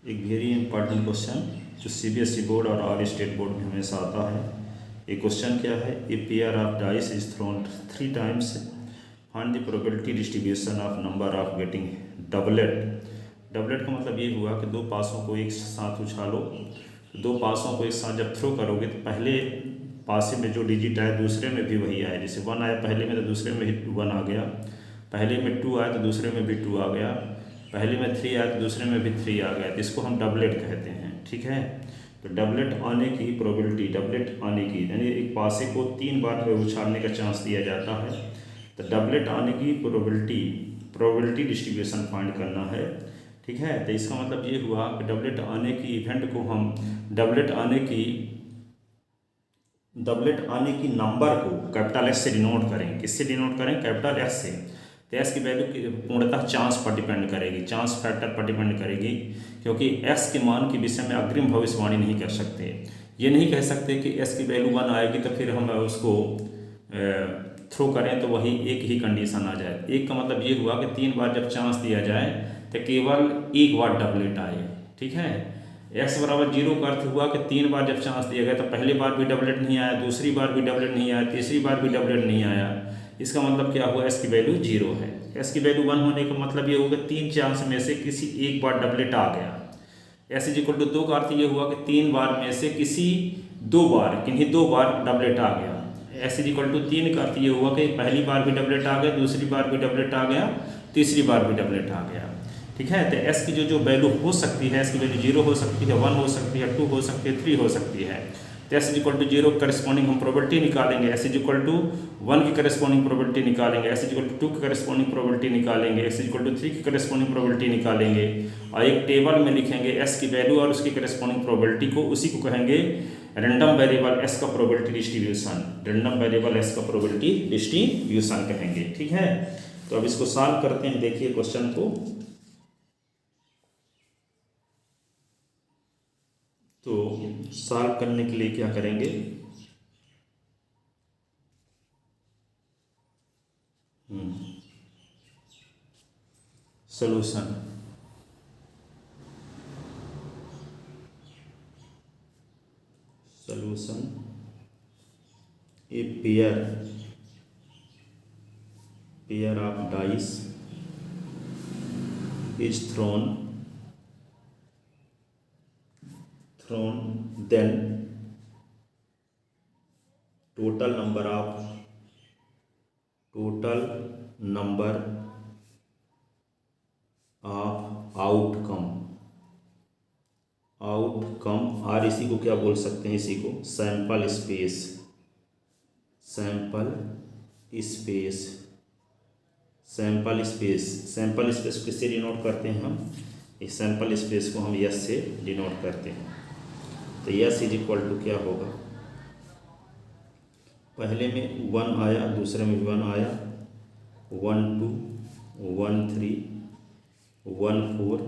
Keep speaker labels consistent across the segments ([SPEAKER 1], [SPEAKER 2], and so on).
[SPEAKER 1] एक very important question जो CBSE board और ऑल स्टेट बोर्ड में हमेशा आता है। ये क्वेश्चन क्या है? ए pair of dice is throne 3 times, find the probability distribution of number of getting doublet. Doublet का मतलब ये हुआ कि दो पासों को एक साथ उछालो। दो पासों को एक साथ जब थ्रो करोगे तो पहले पासे में जो डिजिट आए दूसरे में भी वही आए। जैसे 1 आया पहले में तो दूसरे में भी 1 आ गया, पहले में 2 आया तो दूसरे में भी 2 आ गया, पहले में 3 आया तो दूसरे में भी 3 आ गया। तो इसको हम डबलेट कहते हैं, ठीक है। तो डबलेट आने की प्रोबेबिलिटी, डबलेट आने की यानी एक पासे को 3 बार उछालने का चांस दिया जाता है। तो डबलेट आने की प्रोबेबिलिटी डिस्ट्रीब्यूशन फाइंड करना है, ठीक है। तो इसका मतलब ये हुआ कि डबलेट आने की इवेंट को हम डबलेट आने की नंबर को कैपिटल एस से डिनोट करें। किससे डिनोट करें? कैपिटल एस से। तो एस की वैल्यू पूर्णतः चांस पर डिपेंड करेगी, चांस फैक्टर पर डिपेंड करेगी, क्योंकि एस के मान के विषय में अग्रिम भविष्यवाणी नहीं कर सकते। ये नहीं कह सकते कि एस की वैल्यू 1 आएगी तो फिर हम उसको थ्रो करें तो वही एक ही कंडीशन आ जाए। एक का मतलब ये हुआ कि 3 बार जब चांस दिया जाए तो केवल एक बार डबलेट आए, ठीक है। x बराबर 0 का अर्थ हुआ कि 3 बार जब चांस दिया गया तो पहली बार भी डबलेट नहीं आया, दूसरी बार भी डबलेट नहीं आया, तीसरी बार भी डबलेट नहीं आया। इसका मतलब क्या हुआ? s की वैल्यू 0 है। s की वैल्यू 1 होने का मतलब ये होगा 3 चांस में से किसी एक बार डबलेट आ गया। s इक्वल टू 2 का अर्थ ये हुआ कि 3 बार में से किन्हीं 2 बार डबलेट आ गया। s इक्वल टू 3 का अर्थ ये हुआ कि पहली बार भी डबलेट आ गया, दूसरी बार भी डबलेट आ गया, तीसरी बार भी डबलेट आ गया, ठीक है। तो s की जो वैल्यू हो सकती है, s की वैल्यू 0 हो सकती है, 1 हो सकती है, 2 हो सकती है, 3 हो सकती है। तो s इक्वल टू 0 की करस्पॉन्डिंग हम प्रोबेबिलिटी निकालेंगे, s इक्वल टू 1 की करस्पॉन्डिंग प्रोबेबिलिटी निकालेंगे, s इक्वल टू 2 की करस्पॉन्डिंग प्रोबेबिलिटी निकालेंगे, s इक्वल टू 3 की करस्पॉन्डिंग प्रोबेबिलिटी निकालेंगे और एक टेबल में लिखेंगे s की वैल्यू और उसकी करस्पॉन्डिंग प्रोबेबिलिटी को। उसी को कहेंगे रैंडम वेरिएबल s का probability distribution, random variable s का प्रोबेबिलिटी डिस्ट्रीब्यूशन कहेंगे, ठीक है। तो अब इसको सॉल्व करते हैं, देखिए क्वेश्चन को। तो सॉल्व करने के लिए क्या करेंगे? Solution. A pair of dice is throne then total number of outcome और इसी को क्या बोल सकते हैं? इसी को सैंपल स्पेस किससे डिनोट करते हैं हम? इस सैंपल स्पेस को हम यस से डिनोट करते हैं। तो यस इज इक्वल टू क्या होगा? पहले में 1 आया, दूसरे में 1 आया, 1 2 1 3 1 4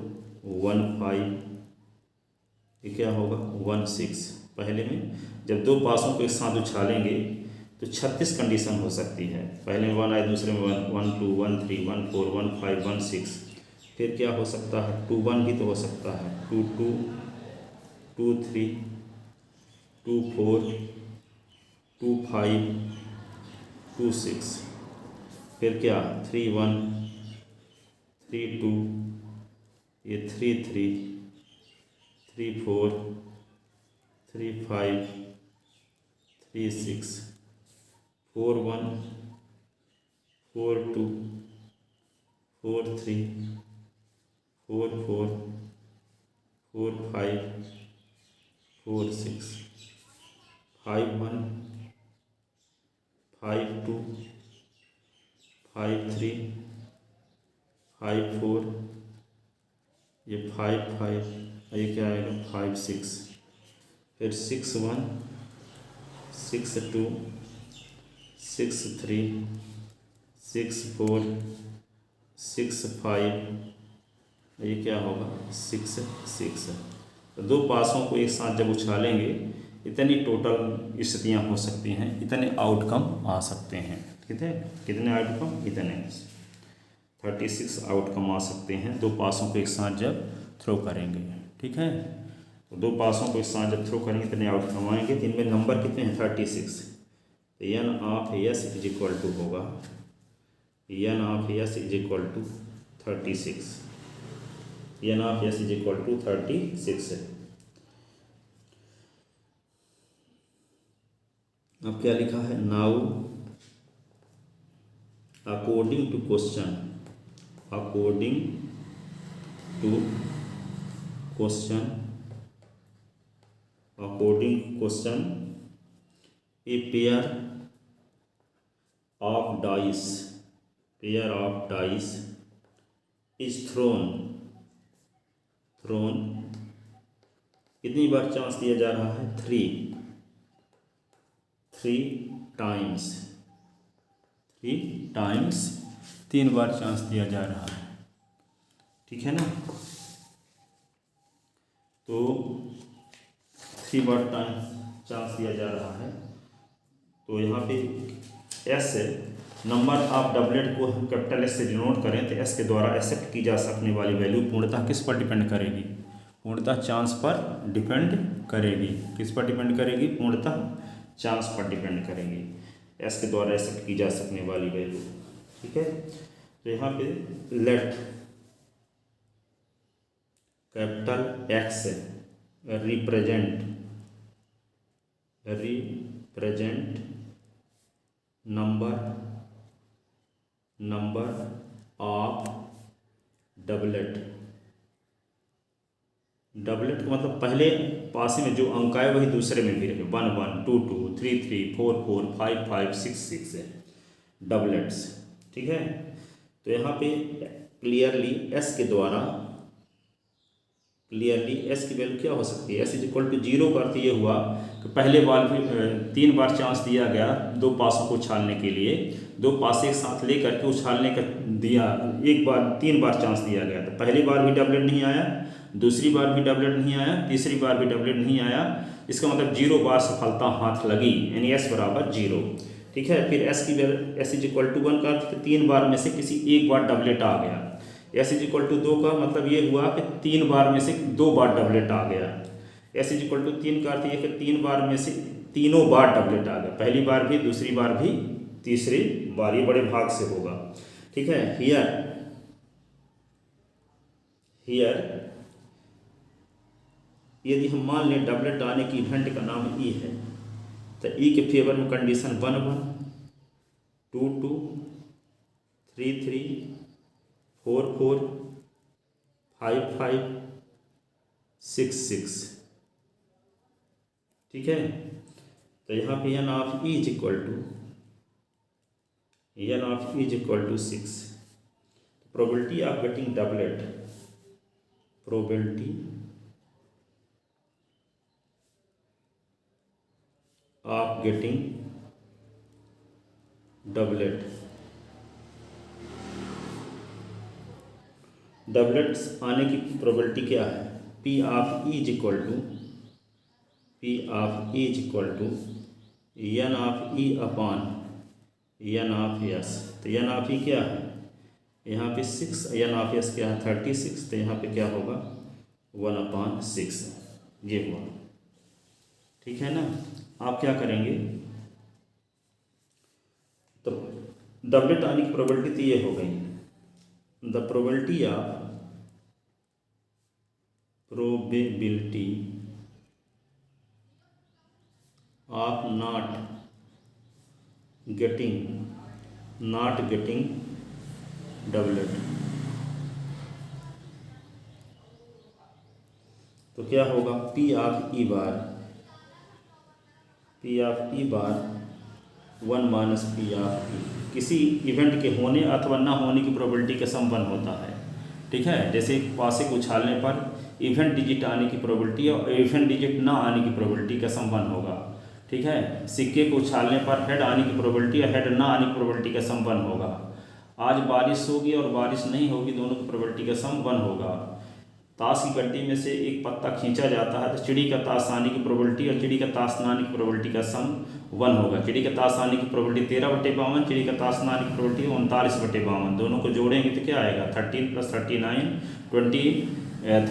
[SPEAKER 1] 1 5, ये क्या होगा? 1 6। पहले में जब दो पासों को एक साथ उछालेंगे तो 36 कंडीशन हो सकती है। पहले में 1 आया, दूसरे में 1 2 1 3 1 4 1 5 1 6। फिर क्या हो सकता है? 2 1 भी तो हो सकता है, 2 2 2 3 2 4 2 5 2 6। फिर क्या? 3 1 3 2, ये 3 3 3 4 3 5 3 6 4 1 4 2 4 3 4 4 4 5 4 6 5 1 5 2 5 3 5 4, ये 5 5, ये क्या आएगा? 5 6। फिर 6 1 6 2 6 3 6 4 6 5, ये क्या होगा? 6 6। तो दो पासों को एक साथ जब उछालेंगे इतनी टोटल स्थितियाँ हो सकती हैं, इतने आउटकम आ सकते हैं, ठीक है। कितने आउटकम? इतने 36 आउटकम आ सकते हैं दो पासों को एक साथ जब थ्रो करेंगे। ठीक है। तो दो पासों को इस साथ जब थ्रो करेंगे तो नए आउटकम आएंगे। तो इनमें नंबर कितने हैं 36। तो N of S is equal to होगा N of S is equal to 36। N of S is equal to 36 है। अब क्या लिखा है, now according to question, according to question, according question a pair of dice, pair of dice is thrown, thrown कितनी बार chance दिया जा रहा है, 3 टाइम्स, 3 टाइम्स, 3 बार चांस दिया जा रहा है, ठीक है ना। तो 3 बार टाइम चांस दिया जा रहा है। तो यहाँ पे एस है, नंबर ऑफ डबलेट को हम कैपिटल एस से डिनोट करें तो एस के द्वारा एक्सेप्ट की जा सकने वाली वैल्यू पूर्णतः किस पर डिपेंड करेगी, पूर्णतः चांस पर डिपेंड करेगी। किस पर डिपेंड करेगी, पूर्णतः चांस पर डिपेंड करेगी, एस के द्वारा एक्सेप्ट की जा सकने वाली वैल्यू, ठीक है। तो यहाँ पे let capital x represent number of doublet, doublet का मतलब पहले पासे में जो अंक आए वही दूसरे में भी रहे, 1 1 2 2 3 3 4 4 5 5 6 6 है डबलेट्स, ठीक है। तो यहाँ पे क्लियरली एस के द्वारा, क्लियरली एस की वैल्यू क्या हो सकती है, एस इज इक्वल टू 0 का अर्थ ये हुआ कि पहले बार भी 3 बार चांस दिया गया दो पासों को उछालने के लिए, दो पासे एक साथ लेकर के उछालने का दिया, एक बार 3 बार चांस दिया गया। तो पहली बार भी डबलेट नहीं आया, दूसरी बार भी डबलेट नहीं आया, तीसरी बार भी डबलेट नहीं आया, इसका मतलब 0 बार सफलता हाथ लगी, यानी एस बराबर 0, ठीक है। फिर एस की value S is equal to 1 का अर्थ 3 बार में से किसी एक बार डबलेट आ गया, एस इज इक्वल टू 2 का मतलब ये हुआ कि 3 बार में से 2 बार डबलेट आ गया, एस इज इक्वल टू 3 का अर्थ ये कि 3 बार में से तीनों बार डबलेट आ गया, पहली बार भी, दूसरी बार भी, तीसरी बार, ये बड़े भाग से होगा, ठीक है। हियर यदि हम मान लें डबलेट आने की इवेंट का नाम ई है, तो ई के फेवर में कंडीशन 1 1 2 2 3 3 4 4 5 5 6 6, ठीक है। तो यहाँ पे n of E is equal to 6। Probability of getting doublet, probability of getting doublet, doublets आने की प्रोबेबिलिटी क्या है, P of E is equal to n of E upon n of S. तो एन ऑफ ई क्या है, यहाँ पे 6, N of S क्या है 36, तो यहाँ पे क्या होगा 1/6, ये हुआ, ठीक है ना। आप क्या करेंगे, तो डबलेट आने की प्रोबेबिलिटी तो ये हो गई, the probability of not getting doublet. तो क्या होगा, P of E bar 1 minus P of E, किसी इवेंट के होने अथवा ना होने की प्रोबेबिलिटी का सम 1 होता है, ठीक है। जैसे पासे को उछालने पर इवेंट डिजिट आने की प्रोबेबिलिटी और इवेंट डिजिट ना आने की प्रोबेबिलिटी का सम 1 होगा, ठीक है। सिक्के को उछालने पर हेड आने की प्रोबेबिलिटी और हेड ना आने की प्रोबेबिलिटी का सम 1 होगा। आज बारिश होगी और बारिश नहीं होगी, दोनों की प्रोबेबिलिटी का सम 1 होगा। ताश की गड्डी में से एक पत्ता खींचा जाता है तो चिड़ी का ताश आने की प्रोबेबिलिटी और चिड़ी का ताश ना आने की प्रोबेबिलिटी का सम 1 होगा। चिड़ी का ताश आने की प्रोबेबिलिटी 13/52, चिड़ी का ताश ना आने की प्रोबेबिलिटी 39/52। दोनों को जोड़ेंगे तो क्या आएगा, 13 + 39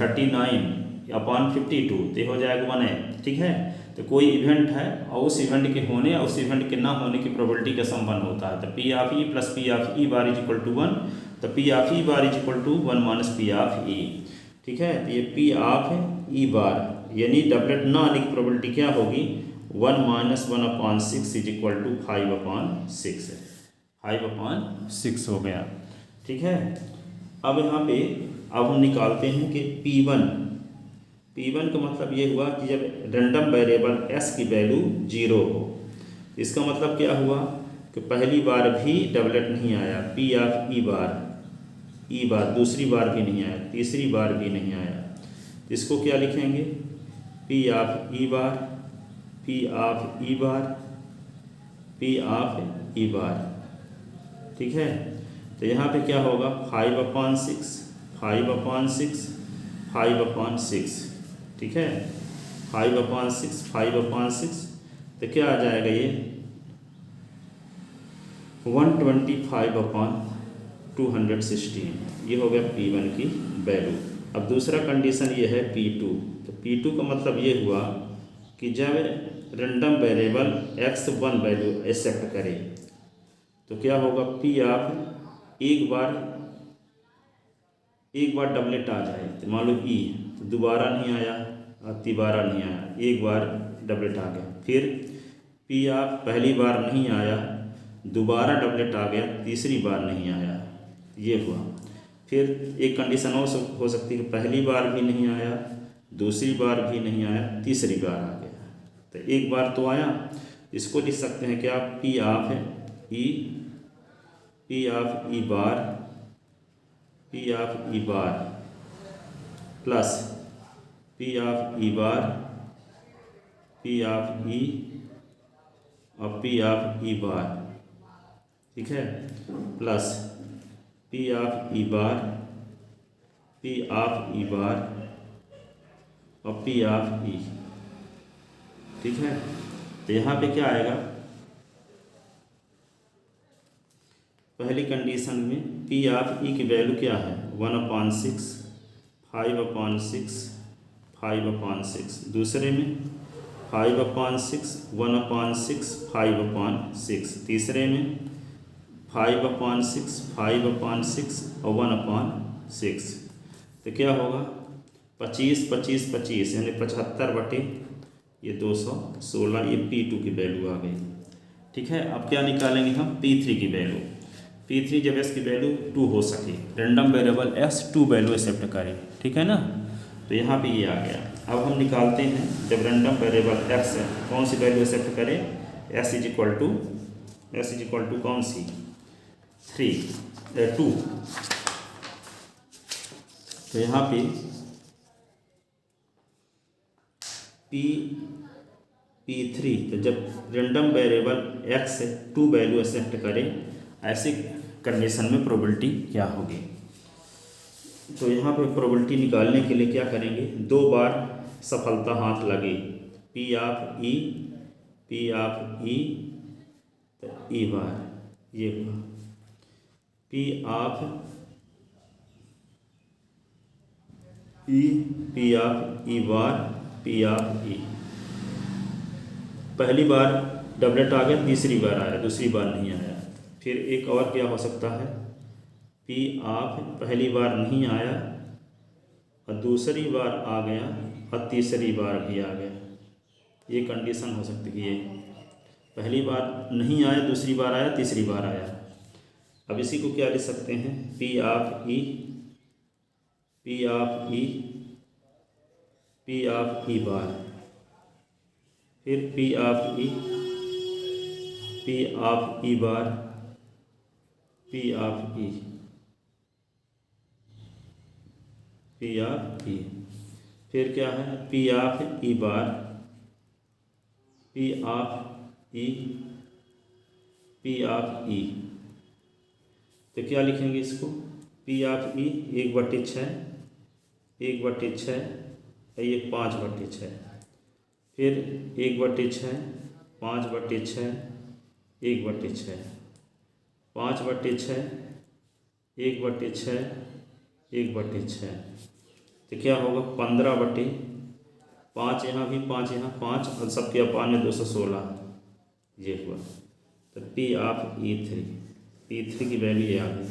[SPEAKER 1] 39, अपॉन 52 तो हो जाएगा 1m। ठीक है, तो कोई इवेंट है और उस इवेंट के होने और उस इवेंट के ना होने की प्रोबेबिलिटी का सम 1 होता है। तो P of E plus P of E bar is equal to 1, तो P of E bar is equal to 1 minus P of E. ठीक है, तो ये पी ऑफ ई बार यानी डबलेट ना आने की प्रोबेबिलिटी क्या होगी, 1 माइनस 1/6 इज इक्वल टू 5/6 है, 5/6 हो गया। ठीक है, अब यहाँ पे अब हम निकालते हैं कि P1 का मतलब ये हुआ कि जब रैंडम वेरिएबल s की वैल्यू 0 हो, इसका मतलब क्या हुआ कि पहली बार भी डबलेट नहीं आया, P ऑफ ई बार दूसरी बार भी नहीं आया, तीसरी बार भी नहीं आया। इसको क्या लिखेंगे, P of E bar, P of E bar, P of E bar. ठीक है, तो यहाँ पे क्या होगा 5/6, 5/6। ठीक है, 5/6 तो क्या आ जाएगा ये 125/216, ये हो गया P1 की वैल्यू। अब दूसरा कंडीशन ये है P2, तो P2 का मतलब ये हुआ कि जब random variable x1 value accept करे तो क्या होगा, P ऑफ एक बार डबलेट आ जाए, तो मान लो ई तो दोबारा नहीं आया और तिबारा नहीं आया, एक बार डबलेट आ गया। फिर P ऑफ पहली बार नहीं आया, दोबारा डबलेट आ गया, तीसरी बार नहीं आया, ये हुआ। फिर एक कंडीशन और हो सकती है कि पहली बार भी नहीं आया, दूसरी बार भी नहीं आया, तीसरी बार आ गया। तो एक बार तो आया, इसको लिख सकते हैं क्या, P of E bar plus P of E bar, P of E और P ऑफ ई बार। ठीक है, plus P of E bar, P of E bar और P ऑफ ई। ठीक है, तो यहाँ पे क्या आएगा, पहली कंडीशन में P ऑफ ई की वैल्यू क्या है 1/6, 5/6। दूसरे में 5/6, 1/6, 5/6। तीसरे में 5/6, 5/6 और 1/6। तो क्या होगा 25 यानी 75/216, ये P2 की वैल्यू आ गई। ठीक है, अब क्या निकालेंगे हम P3 की वैल्यू। P3 जब s की वैल्यू 2 हो सके, random variable s 2 value accept करे। ठीक है ना, तो यहाँ पे ये आ गया। अब हम निकालते हैं जब रैंडम वेरिएबल x है कौन सी वैल्यू एक्सेप्ट करे, s इज इक्वल टू कौन सी 2। तो यहाँ पे P3 तो जब random variable x 2 value accept करे, ऐसी कंडीशन में प्रोबेबिलिटी क्या होगी। तो यहाँ पे प्रोबेबिलिटी निकालने के लिए क्या करेंगे, 2 बार सफलता हाथ लगे, P ऑफ ई बार, ये हुआ P of E bar, P of E. पहली बार डबलेट आ गया, तीसरी बार आया, दूसरी बार नहीं आया। फिर एक और क्या हो सकता है, P ऑफ पहली बार नहीं आया और दूसरी बार आ गया और तीसरी बार भी आ गया, ये कंडीशन हो सकती है। पहली बार नहीं आया, दूसरी बार आया, तीसरी बार आया। अब इसी को क्या लिख सकते हैं, P ऑफ ई बार, फिर P of E bar, P of E, फिर क्या है P of E bar, P of E. तो क्या लिखेंगे इसको, P ऑफ ई 1/6, ये 5/6, फिर 1/6, 5/6, 1/6, 5/6, 1/6, 1/6, तो क्या होगा 15/5, यहाँ भी 5, यहाँ 5 और सबके अपान में 216 ये हुआ। तो पी ऑफ P3 की वैल्यू ये आ गई।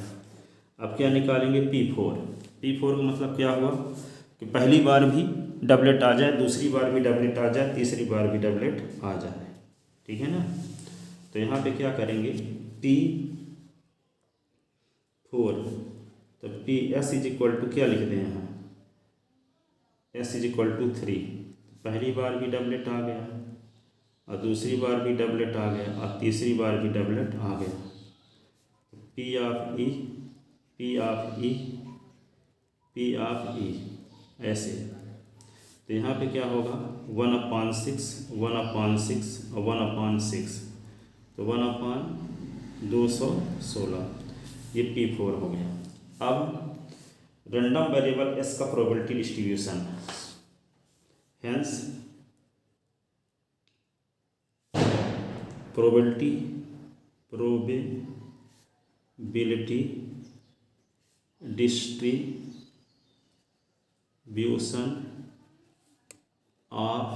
[SPEAKER 1] अब क्या निकालेंगे P4 का मतलब क्या हुआ कि पहली बार भी डबलेट आ जाए, दूसरी बार भी डबलेट आ जाए, तीसरी बार भी डबलेट आ जाए, ठीक है ना। तो यहाँ पे क्या करेंगे P4, तो PS इज इक्वल टू क्या लिख दें यहाँ S इज इक्वल टू 3। पहली बार भी डबलेट आ गया और दूसरी बार भी डबलेट आ गया और तीसरी बार भी डबलेट आ गया। P ऑफ E ऐसे। तो यहाँ पे क्या होगा 1/6 और 1/6, तो 1/216 ये P4 हो गया। अब रैंडम वेरिएबल S का probability distribution, hence probability distribution of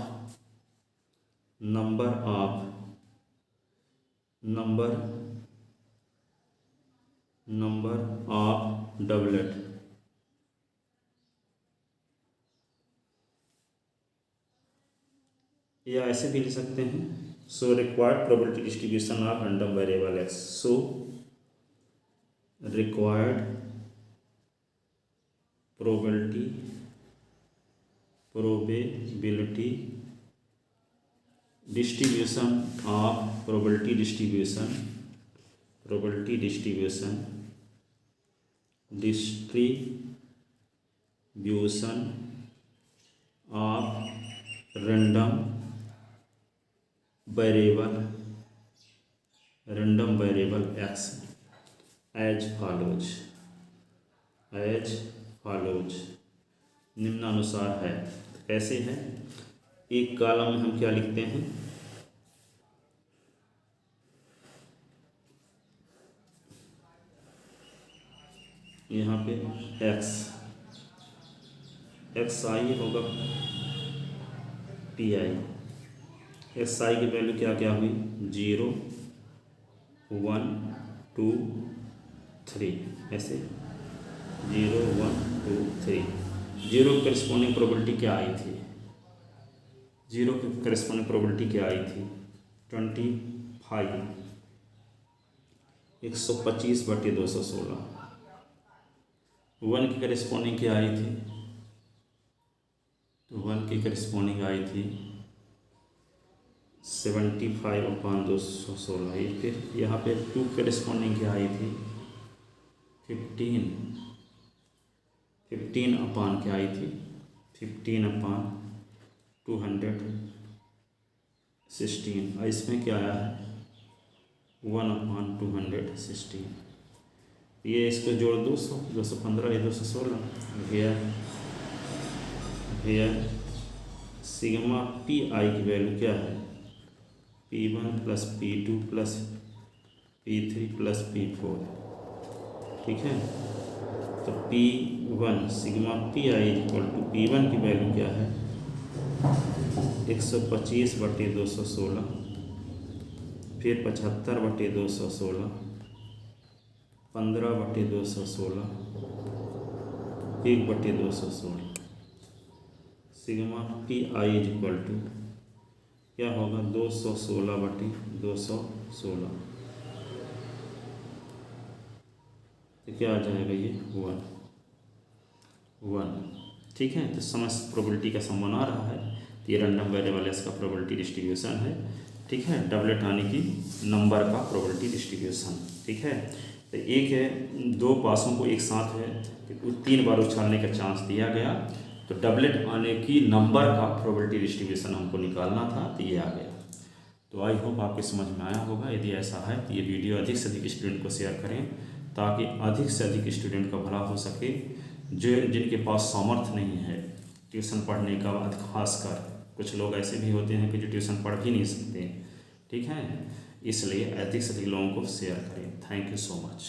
[SPEAKER 1] number of doublet या ऐसे भी लिख सकते हैं so required probability distribution of random variable X, so required probability distribution of random variable X as follows निम्नानुसार है। कैसे है, एक कॉलम में हम क्या लिखते हैं यहाँ पे xi होगा pi, xi की वैल्यू क्या हुई 0 1 2 3 ऐसे 0 1 2 3। जीरो की करस्पॉन्डिंग प्रोबेबिलिटी क्या आई थी 25 125/216। 1 की करस्पॉन्डिंग क्या आई थी, तो 1 की करस्पॉन्डिंग आई थी 75/216। ये फिर यहाँ पे 2 की करस्पॉन्डिंग क्या आई थी 15 अपान क्या आई थी 15/216। और इसमें क्या आया है 1/216। ये इसको जोड़ 215 या 216 भैया सिग्मा पी आई की वैल्यू क्या है P1 + P2 + P3 + P4, ठीक है। तो P1 sigma P i equal to P1 की वैल्यू क्या है 125/216, फिर 75/216, 15/216, 1/216। Sigma P i equal to क्या होगा 216/216, तो क्या आ जाएगा ये 1, ठीक है। तो समस्त प्रोबेबिलिटी का सम बना रहा है। तो ये रैंडम वेरिएबल एस का प्रोबेबिलिटी डिस्ट्रीब्यूशन है, ठीक है। डबलेट आने की नंबर का प्रोबेबिलिटी डिस्ट्रीब्यूशन, ठीक है। तो एक है 2 पासों को एक साथ है 3 बार उछालने का चांस दिया गया, तो डबलेट आने की नंबर का प्रोबेबिलिटी डिस्ट्रीब्यूशन हमको निकालना था, तो ये आ गया। तो आई होप आपके समझ में आया होगा। यदि ऐसा है तो ये वीडियो अधिक से अधिक स्टूडेंट को शेयर करें ताकि अधिक से अधिक स्टूडेंट का भला हो सके, जिनके पास सामर्थ्य नहीं है ट्यूशन पढ़ने का। खासकर कुछ लोग ऐसे भी होते हैं कि जो ट्यूशन पढ़ भी नहीं सकते, ठीक है। इसलिए अधिक से अधिक लोगों को शेयर करें। Thank you so much.